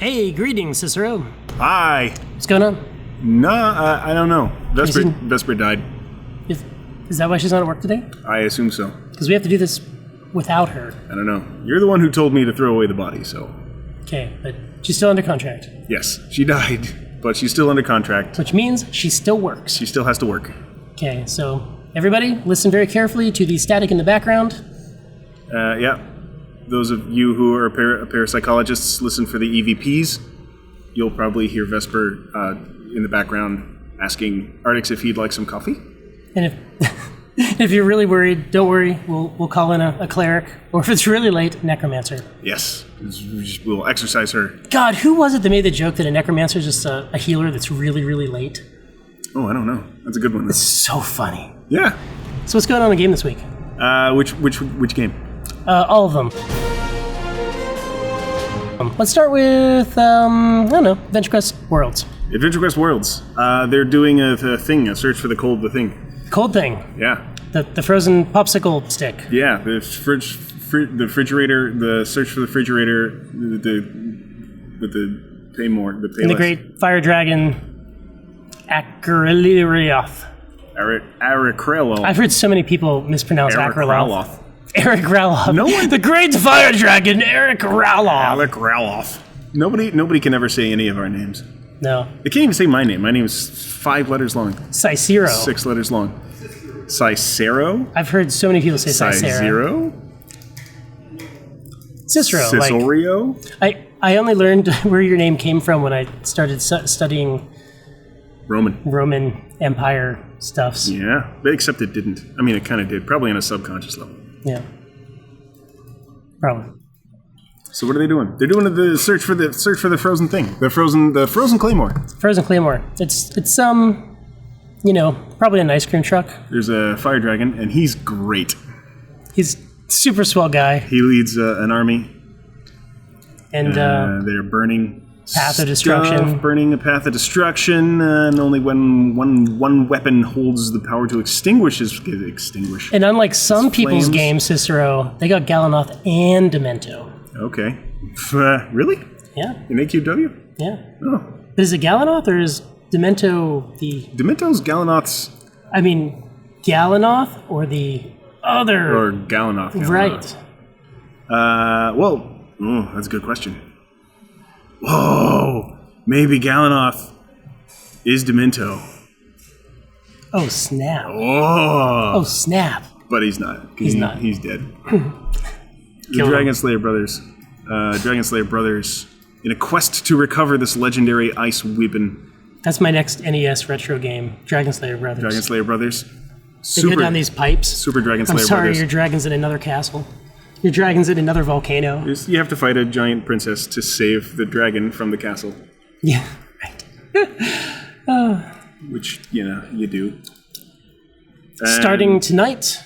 Hey, greetings, Cicero. Hi. What's going on? Nah, I don't know. Vesper died. Is that why she's not at work today? I assume so. Because we have to do this without her. I don't know. You're the one who told me to throw away the body, so... Okay, but she's still under contract. Yes, she died, but she's still under contract. Which means she still works. She still has to work. Okay, so everybody, listen very carefully to the static in the background. Yeah. Those of you who are parapsychologists, listen for the EVPs. You'll probably hear Vesper in the background asking Artix if he'd like some coffee. And if you're really worried, don't worry. We'll call in a cleric, or if it's really late, necromancer. Yes, we'll exercise her. God, who was it that made the joke that a necromancer is just a healer that's really, really late? Oh, I don't know. That's a good one. It's so funny. Yeah. So what's going on in the game this week? Which game? All of them. Let's start with, I don't know, AdventureQuest Worlds. AdventureQuest Worlds. They're doing a search for the thing. Cold thing. Yeah. The frozen popsicle stick. Yeah, the refrigerator, the search for the refrigerator, with the Paymore, the Payless. And the great fire dragon, Akrelioth. Erikraloth. I've heard so many people mispronounce Akrelioth. Eric Raloff. No one. The great fire dragon, Eric Raloff. Eric Raloff. Nobody can ever say any of our names. No. They can't even say my name. My name is 5 letters long. Cysero. 6 letters long. Cicero? I've heard so many people say Cicero. Cicero. Cicerio? I only learned where your name came from when I started studying Roman Empire stuffs. Yeah, except it didn't. I mean, it kind of did. Probably on a subconscious level. Yeah. Probably. So what are they doing? They're doing the search for the frozen thing. The frozen claymore. Frozen claymore. It's probably an ice cream truck. There's a fire dragon, and he's great. He's super swell guy. He leads an army. And they're burning path of destruction. Burning a path of destruction, and only when one weapon holds the power to extinguish. And unlike some people's flames. games, Cicero, they got Galanoth and Demento. Okay. Really? Yeah. In AQW? Yeah. Oh. But is it Galanoth or is Demento the... Demento's Galanoth's... I mean, Galanoth or the other... Or Galanoth. Right. That's a good question. Whoa! Maybe Galanoth is Demento. Oh, snap. Whoa! Oh, snap. But he's not. He's not. He's dead. The Dragon Slayer brothers, in a quest to recover this legendary ice weapon. That's my next NES retro game, Dragon Slayer Brothers. Dragon Slayer brothers. They go down these pipes. Super Dragon Slayer I'm sorry, brothers. your dragon's in another castle. Your dragon's in another volcano. You have to fight a giant princess to save the dragon from the castle. Yeah, right. Which, you do. Starting tonight,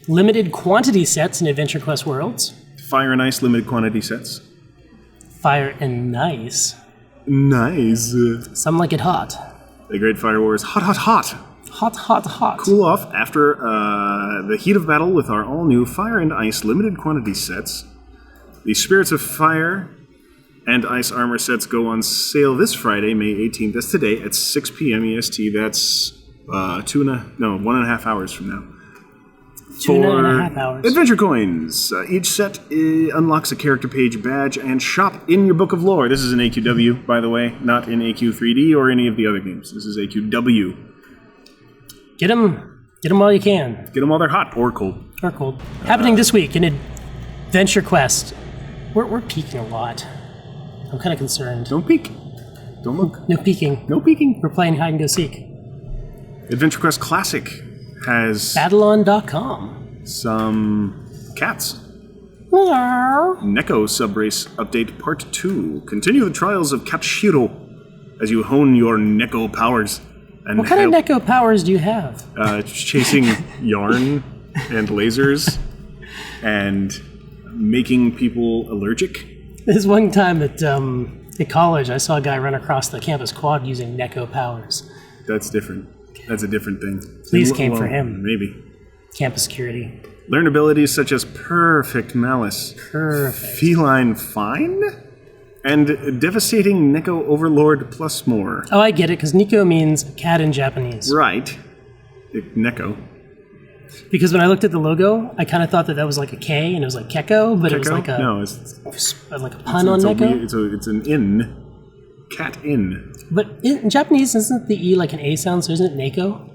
limited quantity sets in AdventureQuest Worlds. Fire and Ice limited quantity sets. Fire and Ice. Nice. Some like it hot. The Great Fire Wars. Hot, hot, hot. Hot, hot, hot. Cool off after the heat of battle with our all-new Fire and Ice limited quantity sets. The Spirits of Fire and Ice armor sets go on sale this Friday, May 18th. That's today at 6 p.m. EST. That's 1.5 hours from now. 2.5 hours. Adventure coins. Each set unlocks a character page badge and shop in your book of lore. This is an AQW, by the way, not in AQ3D or any of the other games. This is AQW. Get them while you can. Get them while they're hot or cold. Or cold. Happening this week in AdventureQuest. We're peeking a lot. I'm kind of concerned. Don't peek. Don't look. No peeking. No peeking. We're playing hide and go seek. AdventureQuest Classic has Battlon.com. Some cats. Hello. Neko subrace update part 2. Continue the trials of Katshiro as you hone your Neko powers. And what kind of Neko powers do you have? Chasing yarn and lasers and making people allergic. There's one time at college, I saw a guy run across the campus quad using Neko powers. That's different. That's a different thing. These came for him. Maybe. Campus security. Learn abilities such as Perfect Malice. Perfect. Feline Fine? And devastating Neko Overlord plus more. Oh, I get it, because Neko means cat in Japanese. Right. Neko. Because when I looked at the logo, I kind of thought that was like a K, and it was like Keko, but it was like a like a pun on Neko. It's an in. Cat in. But in Japanese, isn't the E like an A sound, so isn't it Neko?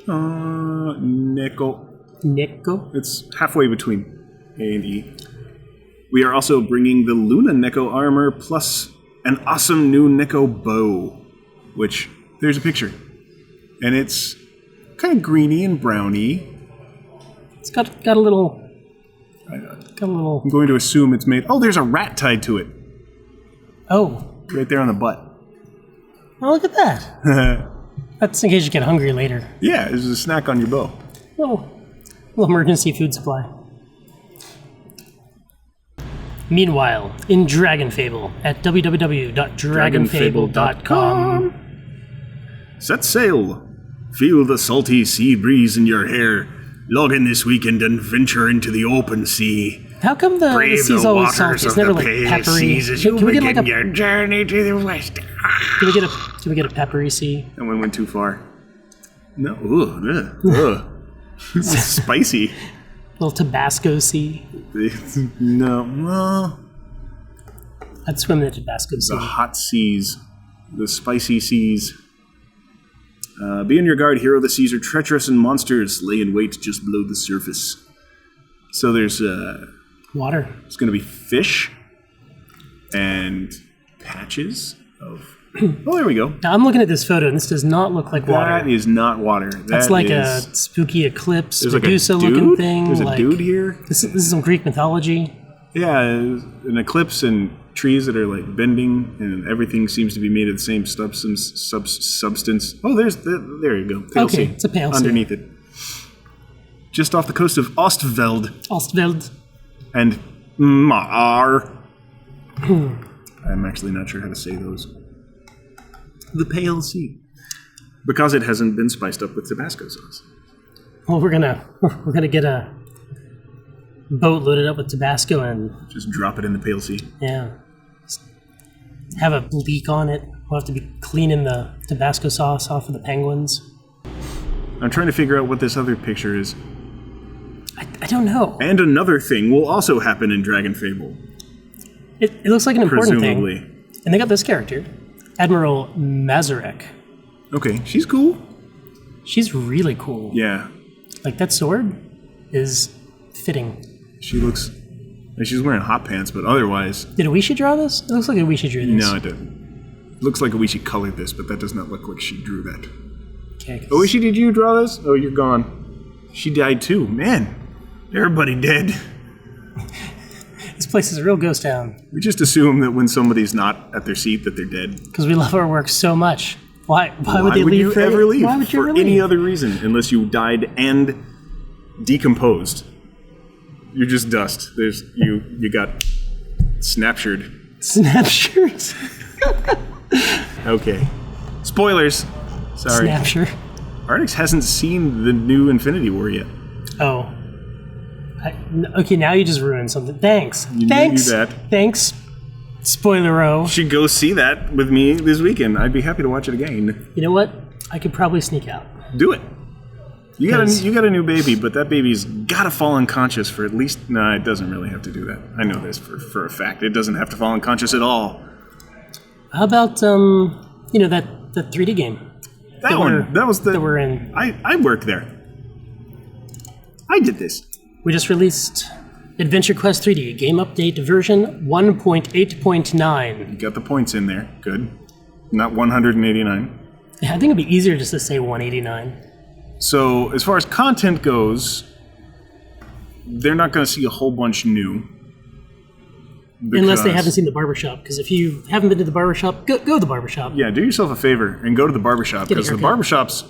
Neko. Neko? It's halfway between A and E. We are also bringing the Luna Neko armor plus an awesome new Neko bow, which, there's a picture. And it's kind of greeny and browny. It's got a little... I'm going to assume it's made... Oh, there's a rat tied to it. Oh. Right there on the butt. Oh, look at that. That's in case you get hungry later. Yeah, it's a snack on your bow. Little emergency food supply. Meanwhile, in DragonFable at www.dragonfable.com. Set sail. Feel the salty sea breeze in your hair. Log in this weekend and venture into the open sea. How come the sea's always salty? It's never like peppery. Can we get like your journey to the west? Can we get a peppery sea? That one went too far. No. It's spicy. Little Tabasco sea. No. I'd swim in the Tabasco sea. The hot seas. The spicy seas. Be on your guard, hero. The seas are treacherous and monsters lay in wait just below the surface. So there's water. It's going to be fish and patches of... Oh, there we go. Now, I'm looking at this photo, and this does not look like water. That is not water. That's like a spooky eclipse, Medusa-looking thing. There's a dude here. This is some Greek mythology. Yeah, an eclipse and trees that are like bending, and everything seems to be made of the same substance. Oh, there you go. Pale sea. It's a pale sea. Underneath it. Just off the coast of Ostveld. And Maar. I'm actually not sure how to say those. The Pale Sea. Because it hasn't been spiced up with Tabasco sauce. Well, we're gonna get a boat loaded up with Tabasco and just drop it in the Pale Sea. Yeah. Just have a leak on it. We'll have to be cleaning the Tabasco sauce off of the penguins. I'm trying to figure out what this other picture is. I don't know. And another thing will also happen in DragonFable. It looks like an important presumably. thing. And they got this character, Admiral Mazarek. Okay, she's cool. She's really cool. Yeah. Like, that sword is fitting. She looks like she's wearing hot pants, but otherwise... Did Oishi draw this? It looks like Oishi drew this. No, it didn't. It looks like Oishi colored this, but that does not look like she drew that. Okay. Oishi, did you draw this? Oh, you're gone. She died too. Man, everybody dead. This place is a real ghost town. We just assume that when somebody's not at their seat that they're dead. Because we love our work so much. Why would they leave? Why would you ever leave? Why would you for ever leave? any other reason, unless you died and decomposed. You're just dust. You got snapshored. Snapshored? Okay. Spoilers. Sorry. Snapshored. Artix hasn't seen the new Infinity War yet. Oh. Okay, now you just ruined something. Thanks. You Thanks. knew that. Thanks. Spoiler-o. You should go see that with me this weekend. I'd be happy to watch it again. You know what? I could probably sneak out. Do it. You got a new baby, but that baby's got to fall unconscious for at least... No, it doesn't really have to do that. I know this for a fact. It doesn't have to fall unconscious at all. How about, that 3D game? That was the... That we're in. I worked there. I did this. We just released AdventureQuest 3D game update version 1.8.9. You got the points in there. Good. Not 189. Yeah, I think it'd be easier just to say 189. So, as far as content goes, they're not going to see a whole bunch new. Unless they haven't seen the barbershop. Because if you haven't been to the barbershop, go to the barbershop. Yeah, do yourself a favor and go to the barbershop. Because the barbershop's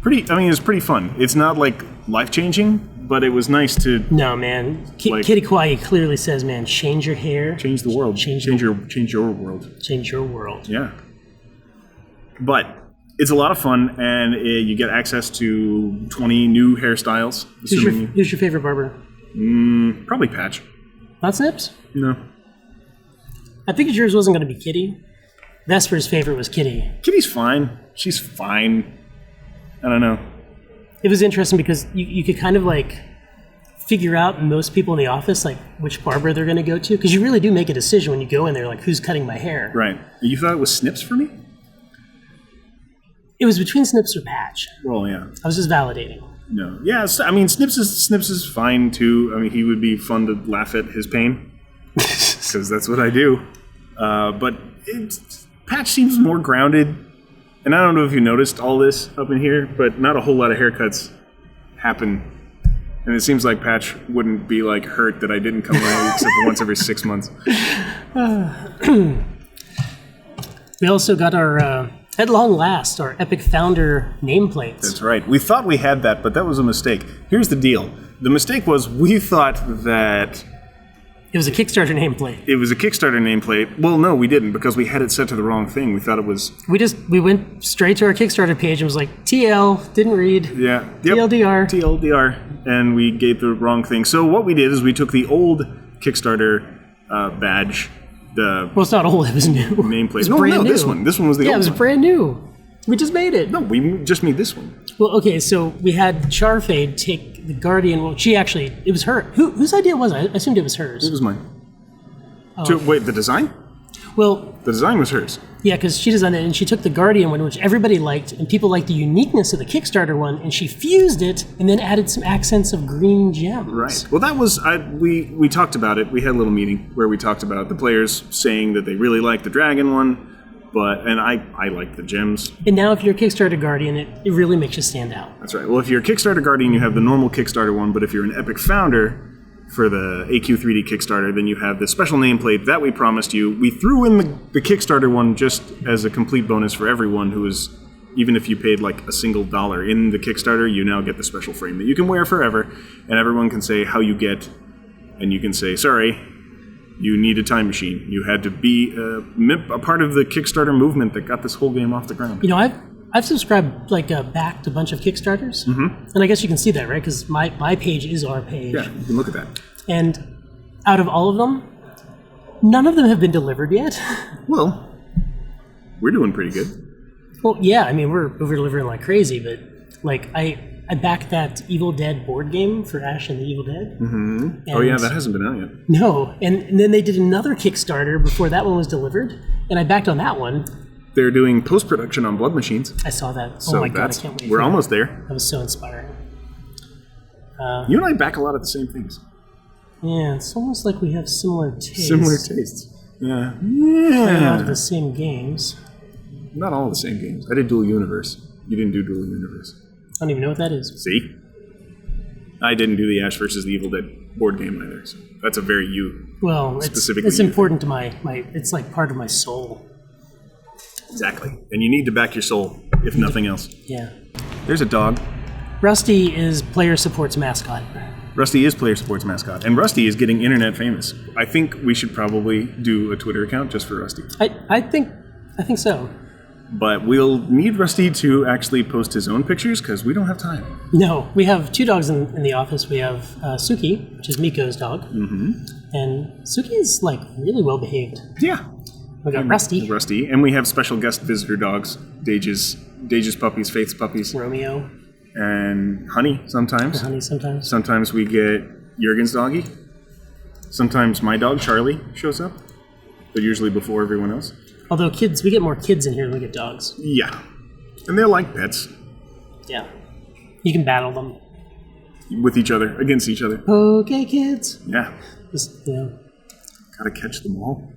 it's pretty fun. It's not, like, life-changing, but it was nice to... No, man. Kitty Kawaii clearly says, man, change your hair. Change the world. Change your world. Change your world. Yeah. But it's a lot of fun, and you get access to 20 new hairstyles. Who's your favorite barber? Probably Patch. Not Snips? No. I figured yours wasn't going to be Kitty. Vesper's favorite was Kitty. Kitty's fine. She's fine. I don't know. It was interesting because you could kind of like figure out most people in the office like which barber they're going to go to, because you really do make a decision when you go in there, like who's cutting my hair. Right. You thought it was Snips for me? It was between Snips or Patch. Well, yeah. I was just validating. No. Yeah, I mean, Snips is fine, too. I mean, he would be fun to laugh at his pain, because that's what I do. But Patch seems more grounded, and I don't know if you noticed all this up in here, but not a whole lot of haircuts happen. And it seems like Patch wouldn't be, like, hurt that I didn't come around except for once every 6 months. We also got our... at long last, our Epic Founder nameplates. That's right. We thought we had that, but that was a mistake. Here's the deal. The mistake was we thought that... It was a Kickstarter nameplate. It was a Kickstarter nameplate. Well, no, we didn't, because we had it set to the wrong thing. We thought it was... We went straight to our Kickstarter page and was like, TL, didn't read. Yeah. Yep. TLDR. And we gave the wrong thing. So what we did is we took the old Kickstarter badge... well, it's not old, it was new. Nameplate. It was brand new. This one was the old one. Yeah, it was brand new. We just made it. No, we just made this one. Well, okay, so we had Charfade take the Guardian. Well, it was her. Whose idea was it? I assumed it was hers. It was mine. Oh. Wait, the design? Well... The design was hers. Yeah, because she designed it, and she took the Guardian one, which everybody liked, and people liked the uniqueness of the Kickstarter one, and she fused it, and then added some accents of green gems. Right. Well, that was... we talked about it. We had a little meeting where we talked about the players saying that they really liked the Dragon one, and I liked the gems. And now if you're a Kickstarter Guardian, it really makes you stand out. That's right. Well, if you're a Kickstarter Guardian, you have the normal Kickstarter one, but if you're an Epic Founder... for the AQ3D Kickstarter, then you have the special nameplate that we promised you. We threw in the Kickstarter one just as a complete bonus for everyone who is, even if you paid like a single dollar in the Kickstarter, you now get the special frame that you can wear forever, and everyone can say how you get, and you can say, sorry, you need a time machine. You had to be a part of the Kickstarter movement that got this whole game off the ground. You know, I've subscribed, backed a bunch of Kickstarters, and I guess you can see that, right? Because my page is our page. Yeah, you can look at that. And out of all of them, none of them have been delivered yet. Well, we're doing pretty good. Well, yeah, I mean, we're over-delivering like crazy, but, I backed that Evil Dead board game for Ash and the Evil Dead. Mm-hmm. Oh, yeah, that hasn't been out yet. No, and then they did another Kickstarter before that one was delivered, and I backed on that one. They're doing post-production on Blood Machines. I saw that. So oh my god, I can't wait. We're almost there. That was so inspiring. You and I back a lot of the same things. Yeah, it's almost like we have similar tastes. Similar tastes. Yeah. A lot of the same games. Not all the same games. I did Dual Universe. You didn't do Dual Universe. I don't even know what that is. See? I didn't do the Ash versus the Evil Dead board game either. So that's a very it's important to my it's like part of my soul. Exactly. And you need to back your soul, if nothing else. Yeah. There's a dog. Rusty is Player Support's mascot. Rusty is Player Support's mascot. And Rusty is getting internet famous. I think we should probably do a Twitter account just for Rusty. I think so. But we'll need Rusty to actually post his own pictures because we don't have time. No. We have two dogs in the office. We have Suki, which is Miko's dog. Mm-hmm. And Suki is, really well behaved. Yeah. We got Rusty. And we have special guest visitor dogs. Dage's puppies, Faith's puppies. Romeo. And Honey sometimes. Sometimes we get Jurgen's doggy. Sometimes my dog, Charlie, shows up. But usually before everyone else. Although we get more kids in here than we get dogs. Yeah. And they're like pets. Yeah. You can battle them. With each other, against each other. Okay, kids. Yeah. Just, Gotta catch them all.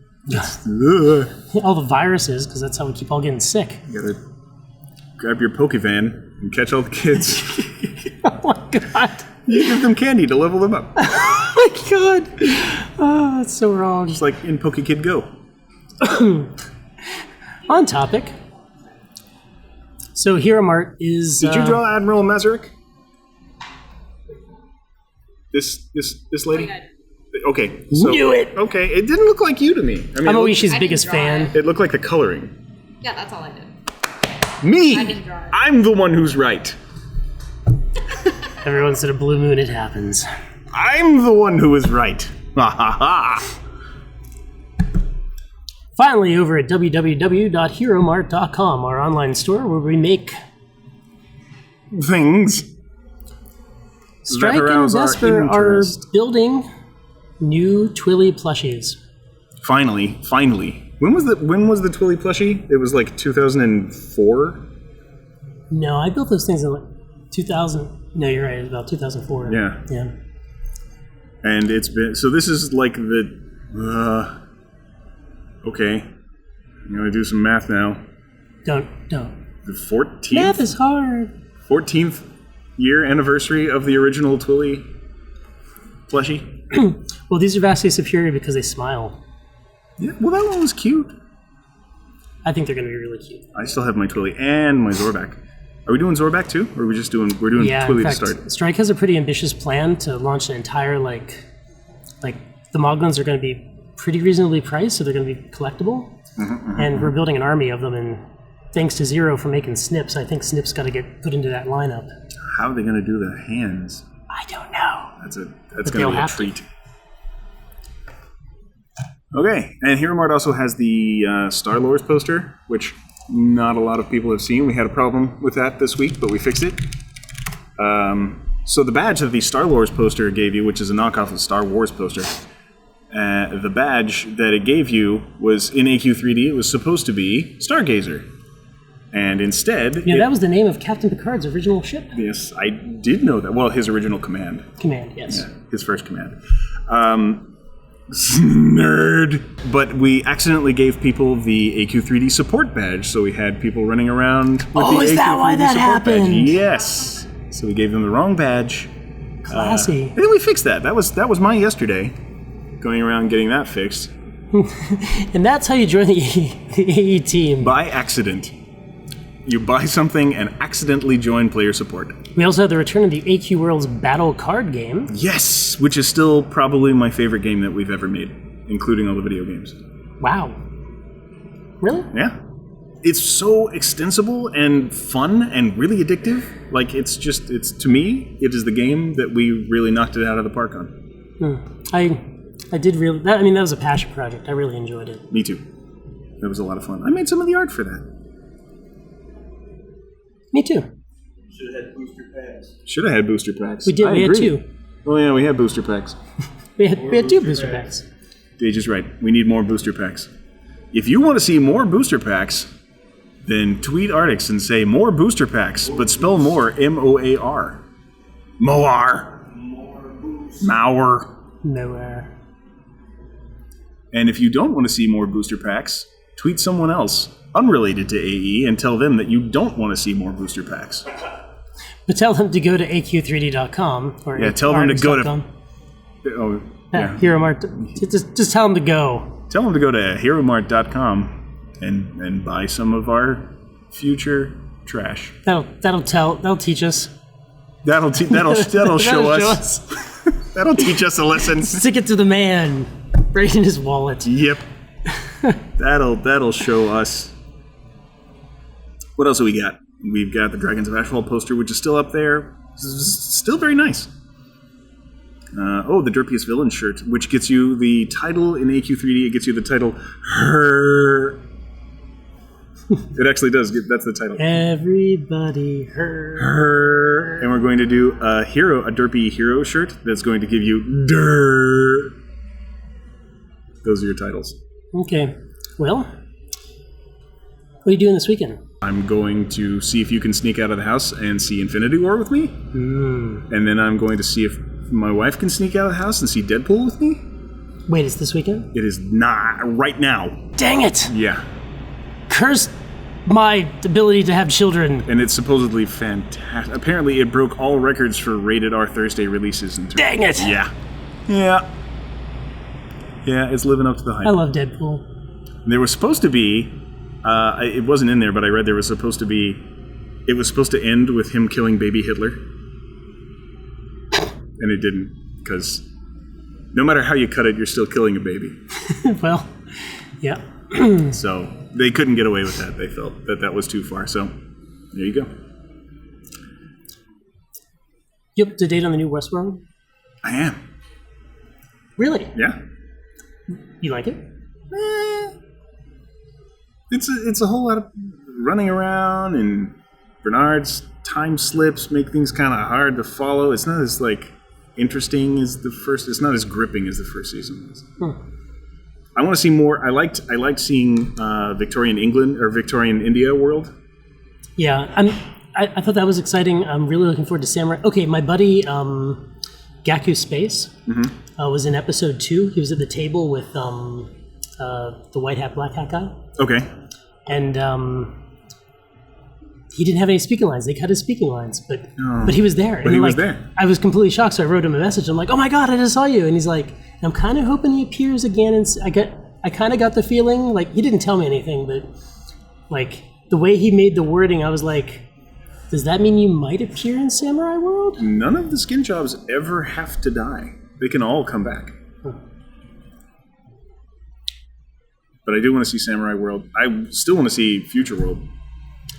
All the viruses, because that's how we keep all getting sick. You gotta grab your Pokevan and catch all the kids. Oh my god. You give them candy to level them up. Oh my god. Oh, that's so wrong. Just like in PokeKid Go. On topic. So HeroMart is... Did you draw Admiral Mazarik? This lady? Okay. So, knew it! Okay, it didn't look like you to me. I mean, I'm Oishi's biggest fan. It looked like the coloring. Yeah, that's all I did. Me! I didn't draw it. I'm the one who's right. Every once in a blue moon it happens. I'm the one who is right. Ha ha ha. Finally, over at www.HeroMart.com, our online store where we make things. Strike and Vesper are building new Twilly plushies. Finally. When was the Twilly plushie? It was like 2004? No, I built those things in like 2000. No, you're right. It was about 2004. Yeah. Yeah. And it's been... So this is like the... okay. I'm going to do some math now. Don't. The 14th? Math is hard. 14th year anniversary of the original Twilly plushie. Well, these are vastly superior because they smile. Yeah, well, that one was cute. I think they're going to be really cute. I still have my Twilly and my Zorback. Are we doing Zorback too? Or are we just doing... We're doing Twilly to start? Strike has a pretty ambitious plan to launch an entire, like the Moglins are going to be pretty reasonably priced, so they're going to be collectible. And we're building an army of them, and thanks to Zero for making Snips, I think Snips got to get put into that lineup. How are they going to do the hands? I don't know. That's going to be a treat. Okay, and HeroMart also has the Star-Lord poster, which not a lot of people have seen. We had a problem with that this week, but we fixed it. So the badge that the Star-Lord poster gave you, which is a knockoff of the Star Wars poster, the badge that it gave you was in AQ3D. It was supposed to be Stargazer. And instead... Yeah, that was the name of Captain Picard's original ship? Yes, I did know that. Well, his original command. Command, yes. Yeah, his first command. Nerd. But we accidentally gave people the AQ3D support badge, so we had people running around with the AQ3D is that why that happened? Badge. Yes. So we gave them the wrong badge. Classy. And then we fixed that. That was my yesterday, going around getting that fixed. And that's how you join the AE team. By accident. You buy something and accidentally join player support. We also have the return of the AQWorlds battle card game. Yes, which is still probably my favorite game that we've ever made, including all the video games. Wow. Really? Yeah. It's so extensible and fun and really addictive. Like, it's to me, it is the game that we really knocked it out of the park on. I did really, that was a passion project. I really enjoyed it. Me too. That was a lot of fun. I made some of the art for that. Me too. Should have had booster packs. Should have had booster packs. We did. I We agree. had two. Oh yeah, we had booster packs. We had two booster packs. Gage is right. We need more booster packs. If you want to see more booster packs, then tweet Artix and say more booster packs, but spell more M-O-A-R. Moar. Mower. Nowhere. And if you don't want to see more booster packs, tweet someone else unrelated to AE and tell them that you don't want to see more booster packs. But tell them to go to AQ3D.com or tell them to go to... Oh, yeah. HeroMart. Just tell them to go. Tell them to go to HeroMart.com and buy some of our future trash. That'll teach us. That'll show us. That'll teach us a lesson. Stick it to the man. Right in his wallet. Yep. That'll show us. What else do we got? We've got the Dragons of Ashfall poster, which is still up there. Still very nice. The Derpiest Villain shirt, which gets you the title in AQ3D. It gets you the title Her. It actually does. That's the title. Everybody her. Her. And we're going to do a derpy hero shirt that's going to give you Der. Those are your titles. Okay. Well, what are you doing this weekend? I'm going to see if you can sneak out of the house and see Infinity War with me. And then I'm going to see if my wife can sneak out of the house and see Deadpool with me. Wait, it's this weekend? It is not right now. Dang it! Yeah. Curse my ability to have children. And it's supposedly fantastic. Apparently it broke all records for rated R Thursday releases. Dang it! Yeah. Yeah. Yeah, it's living up to the hype. I love Deadpool. There was supposed to be, it wasn't in there, but I read it was supposed to end with him killing baby Hitler. And it didn't, because no matter how you cut it, you're still killing a baby. Well, yeah. So they couldn't get away with that. They felt that was too far. So there you go. You up to date on the new Westworld? I am. Really? Yeah. You like it? It's a whole lot of running around, and Bernard's time slips make things kind of hard to follow. It's not as like interesting as the first. It's not as gripping as the first season was. I want to see more. I liked seeing Victorian England or Victorian India world. Yeah, I thought that was exciting. I'm really looking forward to Samurai. Okay, my buddy Gaku Space was in episode 2. He was at the table with the white hat, black hat guy. Okay. And he didn't have any speaking lines. They cut his speaking lines, but he was there. But he was there. I was completely shocked, so I wrote him a message. I'm like, "Oh my god, I just saw you!" And he's like, "I'm kind of hoping he appears again." And I kind of got the feeling, like, he didn't tell me anything, but like the way he made the wording, I was like, "Does that mean you might appear in Samurai World?" None of the skin jobs ever have to die. They can all come back. But I do want to see Samurai World. I still want to see Future World.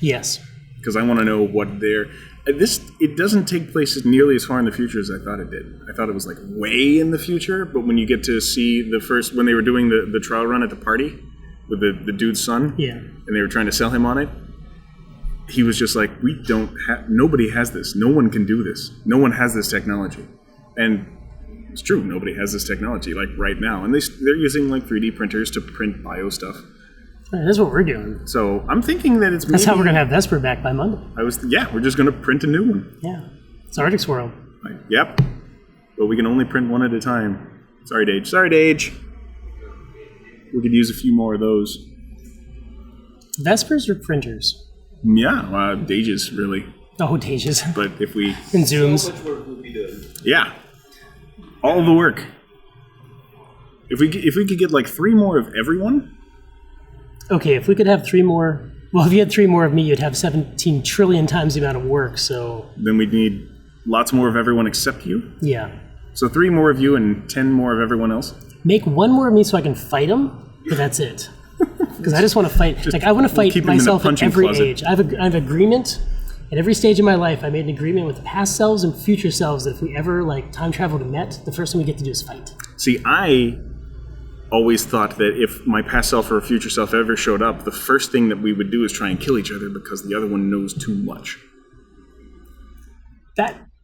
Yes. Because I want to know what they're... It doesn't take place nearly as far in the future as I thought it did. I thought it was like way in the future, but when you get to see the first... When they were doing the trial run at the party with the dude's son, and they were trying to sell him on it, he was just like, nobody has this. No one can do this. No one has this technology. And it's true, nobody has this technology, like, right now. And they're using, like, 3D printers to print bio stuff. That's what we're doing. So I'm thinking that That's how we're going to have Vesper back by Monday. We're just going to print a new one. Yeah. It's Artix World. Yep. But we can only print one at a time. Sorry, Dage. We could use a few more of those. Vespers or printers? Yeah, Dages, really. Oh, Dages. But if we... And Zooms. So much work would be done. Yeah. All the work. If we could get like 3 more of everyone. Okay, if we could have 3 more. Well, if you had 3 more of me, you'd have 17 trillion times the amount of work. So then we'd need lots more of everyone except you. Yeah. So 3 more of you and 10 more of everyone else. Make 1 more of me so I can fight him, but that's it. Because I just want to fight. Like, I want to fight myself at every age. I have agreement. At every stage of my life, I made an agreement with past selves and future selves that if we ever time traveled and met, the first thing we get to do is fight. See, I always thought that if my past self or future self ever showed up, the first thing that we would do is try and kill each other because the other one knows too much.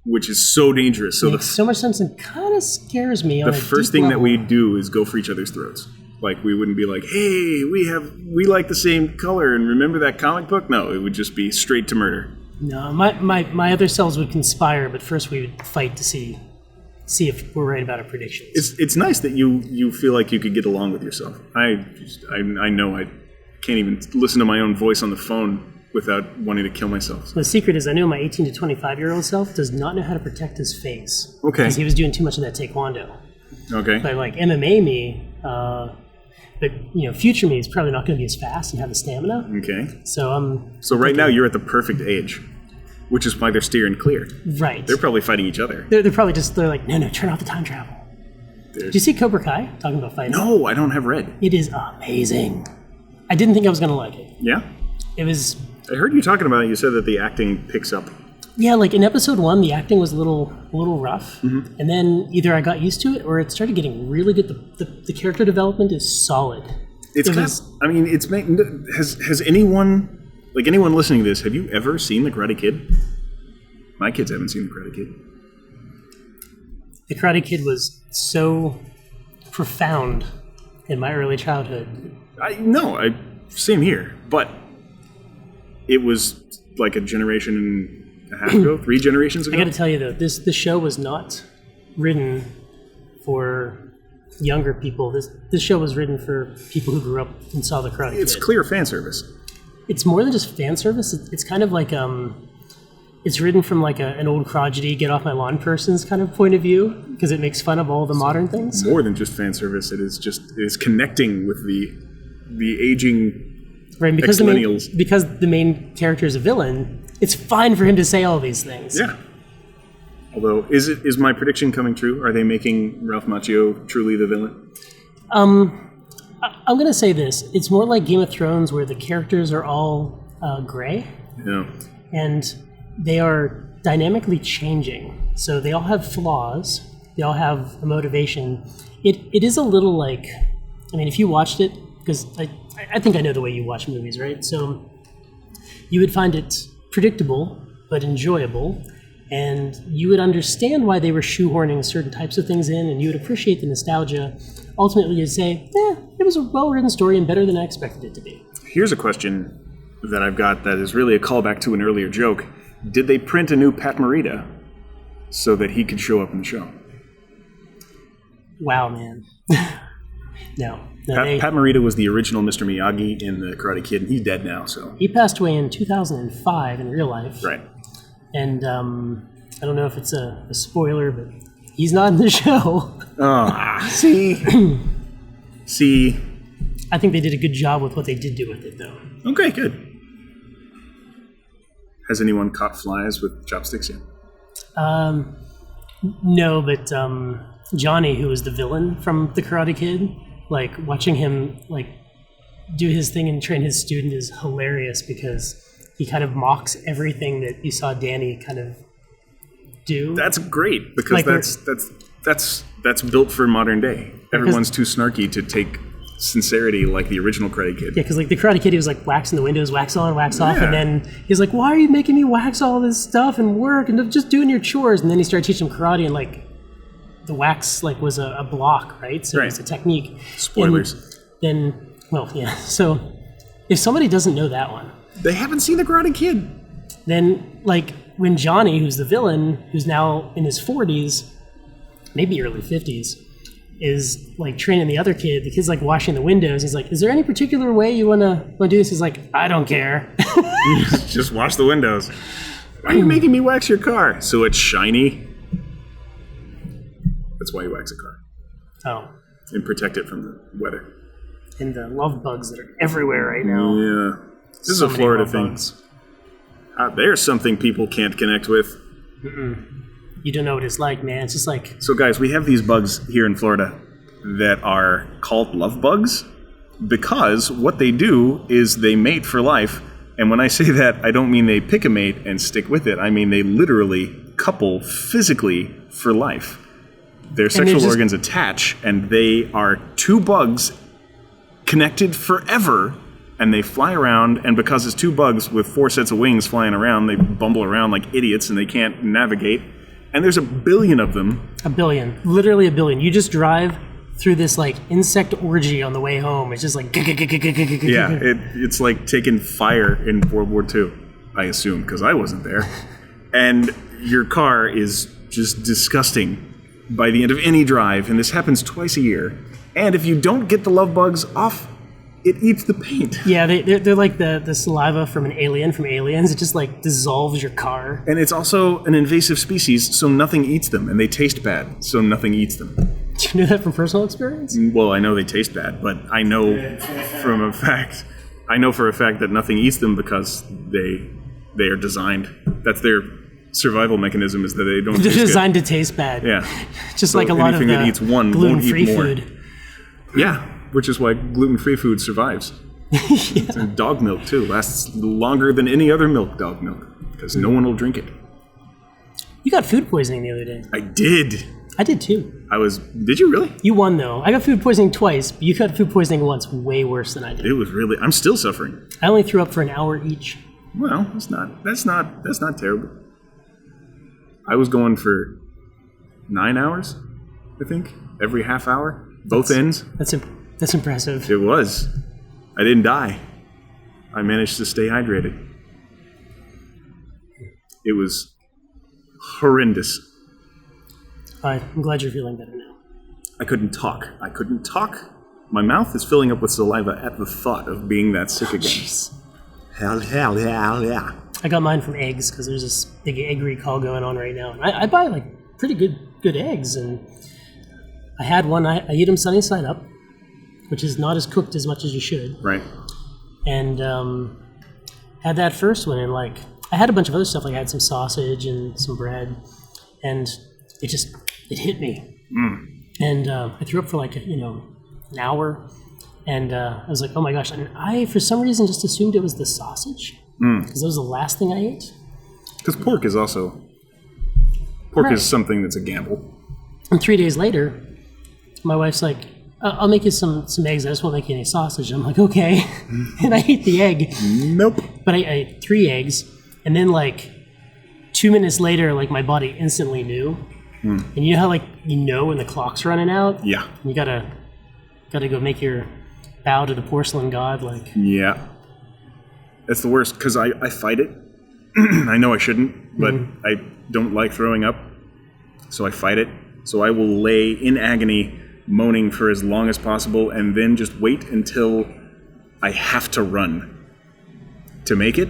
Which is so dangerous. So makes so much sense and kind of scares me. The first thing that we do is go for each other's throats. Like, we wouldn't be like, hey, we like the same color and remember that comic book? No, it would just be straight to murder. No, my other selves would conspire, but first we would fight to see if we're right about our predictions. It's nice that you feel like you could get along with yourself. I know I can't even listen to my own voice on the phone without wanting to kill myself. The secret is I know my 18 to 25-year-old self does not know how to protect his face. Okay. Because he was doing too much of that taekwondo. Okay. But like MMA me, but future me is probably not going to be as fast and have the stamina. Okay. So right now you're at the perfect age, which is why they're steering clear. Right. They're probably fighting each other. They're probably they're like, no, turn off the time travel. Did you see Cobra Kai talking about fighting? No, I don't have read. It is amazing. I didn't think I was going to like it. Yeah? It was... I heard you talking about it. You said that the acting picks up. Yeah, like in episode 1, the acting was a little rough, and then either I got used to it or it started getting really good. The character development is solid. Has anyone listening to this, have you ever seen The Karate Kid? My kids haven't seen The Karate Kid. The Karate Kid was so profound in my early childhood. Same here, but it was like a generation and a half ago, 3 generations ago. I got to tell you though, this show was not written for younger people. This show was written for people who grew up and saw The Karate Kid. It's clear fan service. It's more than just fan service. It's kind of like it's written from like an old crotchety, get off my lawn person's kind of point of view because it makes fun of all the modern things. More than just fan service. It is connecting with the aging. Right, because the main character is a villain, it's fine for him to say all these things. Yeah. Although, is my prediction coming true? Are they making Ralph Macchio truly the villain? I'm going to say this. It's more like Game of Thrones where the characters are all gray. Yeah. And they are dynamically changing. So they all have flaws. They all have a motivation. It is a little like, if you watched it, because I think I know the way you watch movies, right? So you would find it predictable but enjoyable, and you would understand why they were shoehorning certain types of things in, and you would appreciate the nostalgia. Ultimately, you'd say, it was a well-written story and better than I expected it to be. Here's a question that I've got that is really a callback to an earlier joke. Did they print a new Pat Morita so that he could show up in the show? Wow, man. No. Pat Morita was the original Mr. Miyagi in The Karate Kid, and he's dead now, so... He passed away in 2005 in real life. Right. And I don't know if it's a spoiler, but he's not in the show. See? See? I think they did a good job with what they did do with it, though. Okay, good. Has anyone caught flies with chopsticks yet? No, but Johnny, who was the villain from The Karate Kid, like, watching him, like, do his thing and train his student is hilarious because he kind of mocks everything that you saw Danny kind of do. That's great, because like that's built for modern day. Everyone's too snarky to take sincerity like the original Karate Kid. Yeah, because like the Karate Kid, he was like waxing the windows, wax on, wax off, and then he's like, "Why are you making me wax all this stuff and work and just doing your chores?" And then he started teaching him karate, and like the wax like was a block, right? So it's a technique. Spoilers. And then, well, yeah. So if somebody doesn't know that one, they haven't seen the Karate Kid. Then like when Johnny, who's the villain, who's now in his 40s, maybe early 50s, is like training the other kid. The kid's like washing the windows. He's like, "Is there any particular way you wanna do this?" He's like, "I don't care." Just wash the windows. Why are you making me wax your car? So it's shiny. That's why you wax a car. Oh. And protect it from the weather. And the love bugs that are everywhere right now. Yeah. This is a Florida thing. There's something people can't connect with. You don't know what it's like, man. It's just like... So guys, we have these bugs here in Florida that are called love bugs because what they do is they mate for life. And when I say that, I don't mean they pick a mate and stick with it. I mean they literally couple physically for life. Their sexual organs attach, and they are two bugs connected forever, and they fly around, and because it's two bugs with 4 sets of wings flying around, they bumble around like idiots, and they can't navigate. And there's 1 billion of them. 1 billion. Literally 1 billion. You just drive through this like insect orgy on the way home. It's just like... Yeah, it's like taking fire in World War II, I assume, because I wasn't there. And your car is just disgusting by the end of any drive, and this happens twice a year. And if you don't get the love bugs off, it eats the paint. Yeah, they're like the saliva from an alien from Aliens. It just like dissolves your car. And it's also an invasive species, so nothing eats them, and they taste bad, so nothing eats them. Do you know that from personal experience? Well, I know they taste bad, but I know for a fact that nothing eats them because they are designed. That's their survival mechanism, is that they don't. They're designed to taste bad. Yeah, just so like a lot of anything that eats one won't eat more. Food. Yeah, which is why gluten-free food survives. Yeah. And dog milk too lasts longer than any other milk. Dog milk, because no one will drink it. You got food poisoning the other day. I did. I did too. Did you really? You won though. I got food poisoning twice, but you got food poisoning once, way worse than I did. It was really. I'm still suffering. I only threw up for an hour each. Well, that's not terrible. I was going for 9 hours, I think, every half hour, both ends. That's impressive. It was. I didn't die. I managed to stay hydrated. It was horrendous. I'm glad you're feeling better now. I couldn't talk. My mouth is filling up with saliva at the thought of being that sick again. Jeez. Hell, yeah. I got mine from eggs because there's this big egg recall going on right now. And I buy like pretty good eggs, and I had one. I eat them sunny side up, which is not as cooked as much as you should. Right. And had that first one, and like I had a bunch of other stuff. Like I had some sausage and some bread, and it hit me. And I threw up for like an hour, and I was like, oh my gosh! And I for some reason just assumed it was the sausage. Because that was the last thing I ate. Because pork is something that's a gamble. And 3 days later, my wife's like, I'll make you some eggs. I just won't make you any sausage. I'm like, okay. And I ate the egg. Nope. But I ate 3 eggs. And then, like, 2 minutes later, like, my body instantly knew. And you know how, like, when the clock's running out? Yeah. You gotta go make your bow to the porcelain god, like. Yeah. That's the worst, because I fight it. I know I shouldn't, but I don't like throwing up. So I fight it. So I will lay in agony, moaning for as long as possible, and then just wait until I have to run to make it.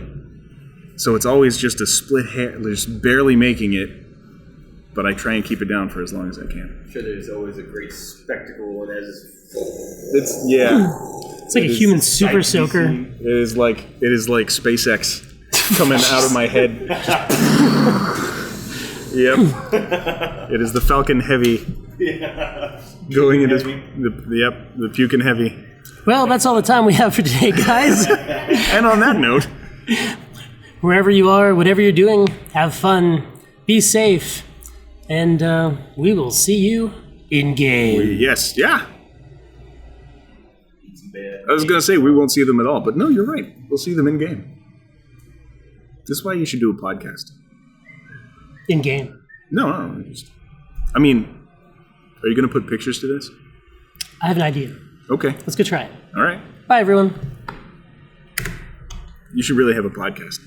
So it's always just a split hair, just barely making it, but I try and keep it down for as long as I can. I'm sure there's always a great spectacle when It's It's like a human super soaker. It is like SpaceX coming out of my head. Yep. It is the Falcon Heavy going into the Pukin Heavy. Well, that's all the time we have for today, guys. And on that note, Wherever you are, whatever you're doing, have fun, be safe, and we will see you in game. yes, yeah. I was going to say we won't see them at all, but no, you're right. We'll see them in game. This is why you should do a podcast. In game. No. I mean, are you going to put pictures to this? I have an idea. Okay. Let's go try it. All right. Bye, everyone. You should really have a podcast.